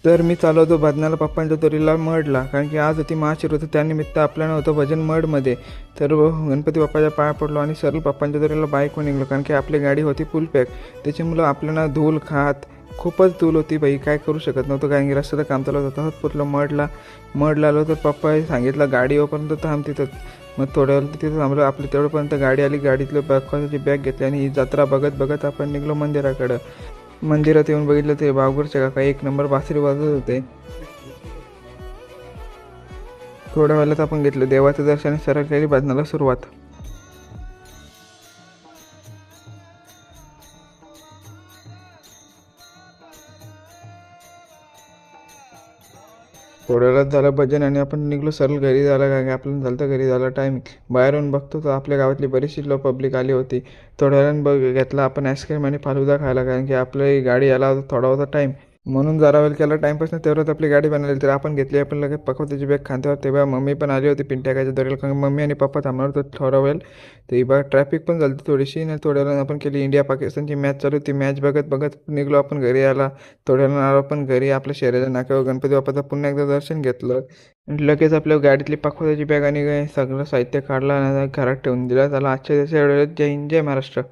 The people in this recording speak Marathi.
तर मी चाललो होतो भजनाला पप्पांच्या तोरीला मडला, कारण की आज होती महाशिवरात्र. त्यानिमित्त आपल्याला होतं भजन मडमध्ये. तर गणपती बाप्पाच्या पाया पडलो आणि सरळ पप्पांच्या तोरीला बाईकवर निघलो, कारण की आपली गाडी होती फुल पॅक. त्याच्यामुळं आपल्याला धूल खात खूपच धूल होती बाई, काय करू शकत नव्हतं, कारण की रस्त्याचं काम चालू होतं. तसंच पुरलं मडला आलो. तर पप्पा सांगितलं गाडी येऊपर्यंत थांब तिथंच. मग थोड्या वेळ तिथं थांबलो. आपली तेवढंपर्यंत गाडी आली. गाडीतलं बॅग घेतली आणि ही जत्रा बघत बघत आपण निघलो मंदिराकडं. मंदिरात येऊन बघितलं ते बागुरचे काका एक नंबर बासरी वाजवत होते. थोड्या वेळात आपण घेतलं देवाचं दर्शन, सरळ केली भजनाला सुरुवात. थोड्या वेळात झालं भजन आणि आपण निघलो सरळ घरी जायला, कारण की आपल्याला झालं तर घरी जायला टाईम. बाहेरून बघतो तर आपल्या गावातली बरीचशी लोक पब्लिक आली होती. थोड्या वेळानं घेतला आपण आईस्क्रीम आणि फालुदा खायला, कारण की आपली गाडी यायला थोडा होता टाईम. म्हणून जरा वेळ केला टाईमपास नाही, तेवढ्यात आपली गाडी बनवली. तर आपण घेतली. आपण लगेच पकवत्याची बॅग खांद्यावर. तेव्हा मम्मी पण आली होती पिंट्याकाच्या दरीला, कारण मम्मी आणि पप्पा थांबणार होतं थोडा वेळ. ते बघा ट्रॅफिक पण झाली थोडीशी. आणि थोड्या वेळानं आपण केली इंडिया पाकिस्तानची मॅच चालू होती. मॅच बघत बघत निघलो आपण घरी यायला. थोड्या वेळानं आलो आपण घरी. आपल्या शहराच्या नाक्यावर गणपती बाप्पाचं पुन्हा एकदा दर्शन घेतलं. आणि लगेच आपल्या गाडीतली पाकळ्याची बॅग आणि सगळं साहित्य काढलं आणि घरात ठेवून दिलं. त्याला आजच्या दिवशी एवढं जय हिंद जय महाराष्ट्र.